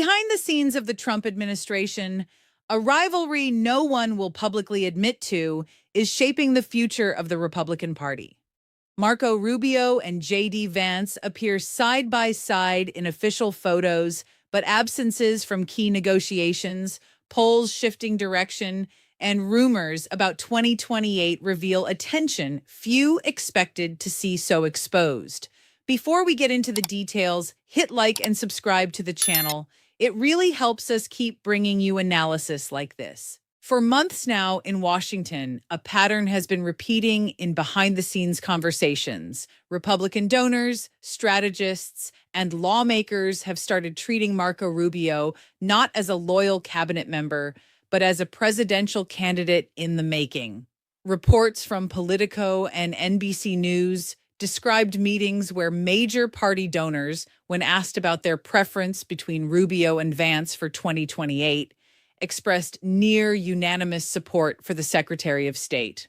Behind the scenes of the Trump administration, a rivalry no one will publicly admit to is shaping the future of the Republican Party. Marco Rubio and J.D. Vance appear side by side in official photos, but absences from key negotiations, polls shifting direction, and rumors about 2028 reveal a tension few expected to see so exposed. Before we get into the details, hit like and subscribe to the channel. It really helps us keep bringing you analysis like this. For months now in Washington, a pattern has been repeating in behind-the-scenes conversations. Republican donors, strategists, and lawmakers have started treating Marco Rubio not as a loyal cabinet member, but as a presidential candidate in the making. Reports from Politico and NBC News described meetings where major party donors, when asked about their preference between Rubio and Vance for 2028, expressed near unanimous support for the Secretary of State.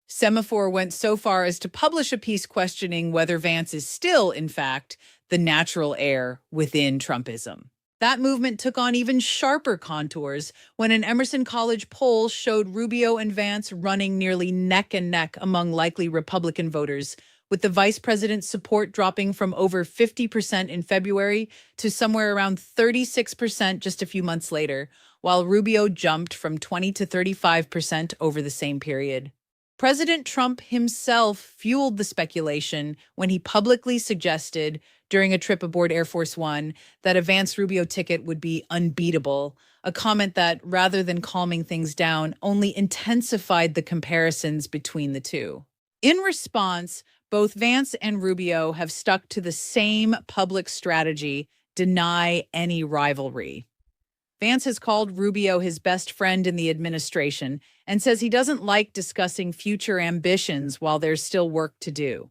Semafor went so far as to publish a piece questioning whether Vance is still, in fact, the natural heir within Trumpism. That movement took on even sharper contours when an Emerson College poll showed Rubio and Vance running nearly neck and neck among likely Republican voters, with the vice president's support dropping from over 50% in February to somewhere around 36% just a few months later, while Rubio jumped from 20 to 35% over the same period. President Trump himself fueled the speculation when he publicly suggested, during a trip aboard Air Force One, that a Vance-Rubio ticket would be unbeatable, a comment that, rather than calming things down, only intensified the comparisons between the two. In response, both Vance and Rubio have stuck to the same public strategy: deny any rivalry. Vance has called Rubio his best friend in the administration and says he doesn't like discussing future ambitions while there's still work to do.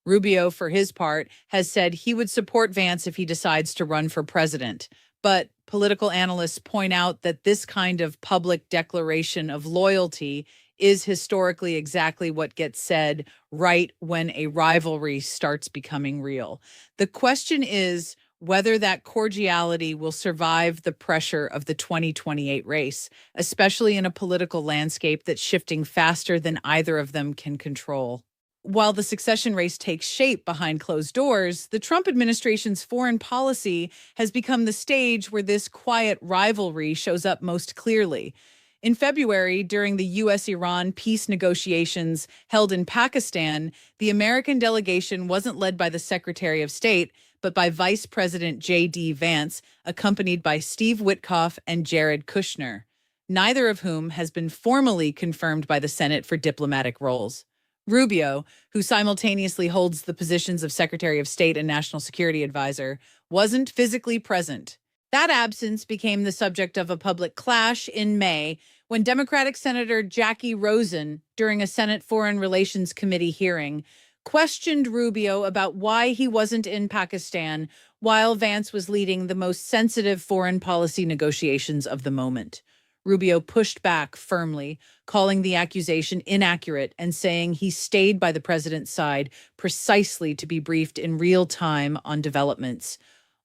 Rubio, for his part, has said he would support Vance if he decides to run for president. But political analysts point out that this kind of public declaration of loyalty is historically exactly what gets said right when a rivalry starts becoming real. The question is whether that cordiality will survive the pressure of the 2028 race, especially in a political landscape that's shifting faster than either of them can control. While the succession race takes shape behind closed doors, the Trump administration's foreign policy has become the stage where this quiet rivalry shows up most clearly. In February, during the U.S.-Iran peace negotiations held in Pakistan, the American delegation wasn't led by the Secretary of State, but by Vice President J.D. Vance, accompanied by Steve Witkoff and Jared Kushner, neither of whom has been formally confirmed by the Senate for diplomatic roles. Rubio, who simultaneously holds the positions of Secretary of State and National Security Advisor, wasn't physically present. That absence became the subject of a public clash in May when Democratic Senator Jackie Rosen, during a Senate Foreign Relations Committee hearing, questioned Rubio about why he wasn't in Pakistan while Vance was leading the most sensitive foreign policy negotiations of the moment. Rubio pushed back firmly, calling the accusation inaccurate and saying he stayed by the president's side precisely to be briefed in real time on developments,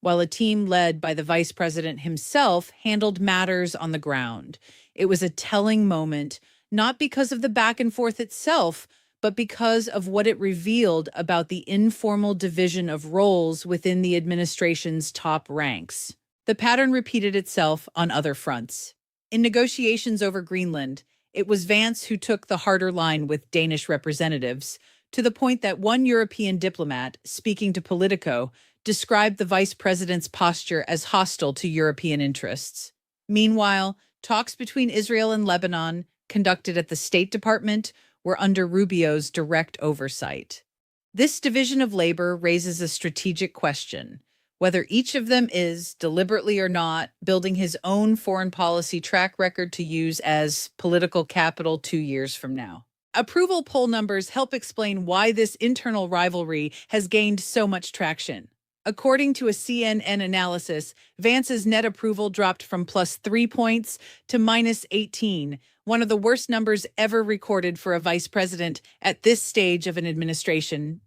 while a team led by the vice president himself handled matters on the ground. It was a telling moment, not because of the back and forth itself, but because of what it revealed about the informal division of roles within the administration's top ranks. The pattern repeated itself on other fronts. In negotiations over Greenland, it was Vance who took the harder line with Danish representatives, to the point that one European diplomat, speaking to Politico, described the vice president's posture as hostile to European interests. Meanwhile, talks between Israel and Lebanon, conducted at the State Department, were under Rubio's direct oversight. This division of labor raises a strategic question: whether each of them is, deliberately or not, building his own foreign policy track record to use as political capital 2 years from now. Approval poll numbers help explain why this internal rivalry has gained so much traction. According to a CNN analysis, Vance's net approval dropped from +3 points to -18, one of the worst numbers ever recorded for a vice president at this stage of an administration.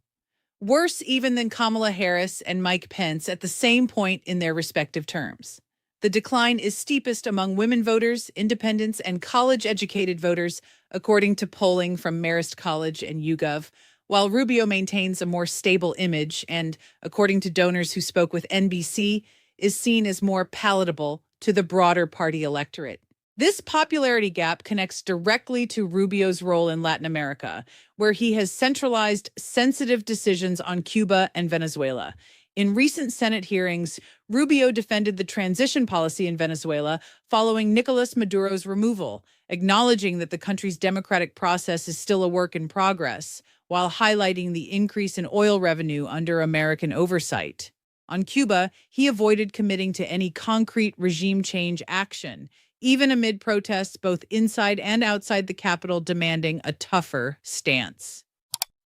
Worse even than Kamala Harris and Mike Pence at the same point in their respective terms. The decline is steepest among women voters, independents, and college-educated voters, according to polling from Marist College and YouGov, while Rubio maintains a more stable image and, according to donors who spoke with NBC, is seen as more palatable to the broader party electorate. This popularity gap connects directly to Rubio's role in Latin America, where he has centralized sensitive decisions on Cuba and Venezuela. In recent Senate hearings, Rubio defended the transition policy in Venezuela following Nicolas Maduro's removal, acknowledging that the country's democratic process is still a work in progress, while highlighting the increase in oil revenue under American oversight. On Cuba, he avoided committing to any concrete regime change action, even amid protests both inside and outside the Capitol demanding a tougher stance.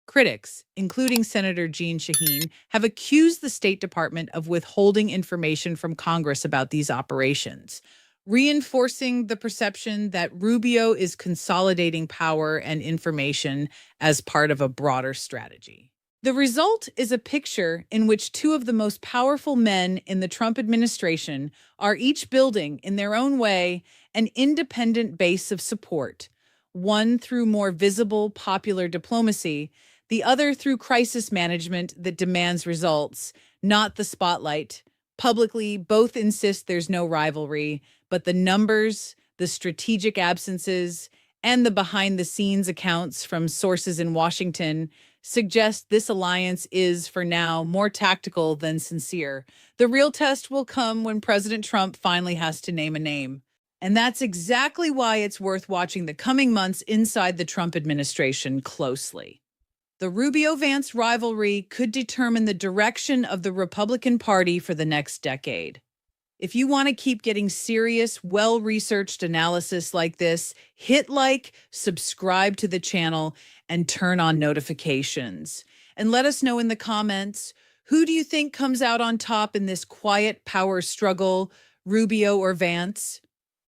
Critics, including Senator Jeanne Shaheen, have accused the State Department of withholding information from Congress about these operations, reinforcing the perception that Rubio is consolidating power and information as part of a broader strategy. The result is a picture in which two of the most powerful men in the Trump administration are each building, in their own way, an independent base of support, one through more visible popular diplomacy, the other through crisis management that demands results, not the spotlight. Publicly, both insist there's no rivalry, but the numbers, the strategic absences, and the behind-the-scenes accounts from sources in Washington suggest this alliance is, for now, more tactical than sincere. The real test will come when President Trump finally has to name a name. And that's exactly why it's worth watching the coming months inside the Trump administration closely. The Rubio-Vance rivalry could determine the direction of the Republican Party for the next decade. If you want to keep getting serious, well-researched analysis like this, hit like, subscribe to the channel, and turn on notifications. And let us know in the comments, who do you think comes out on top in this quiet power struggle, Rubio or Vance?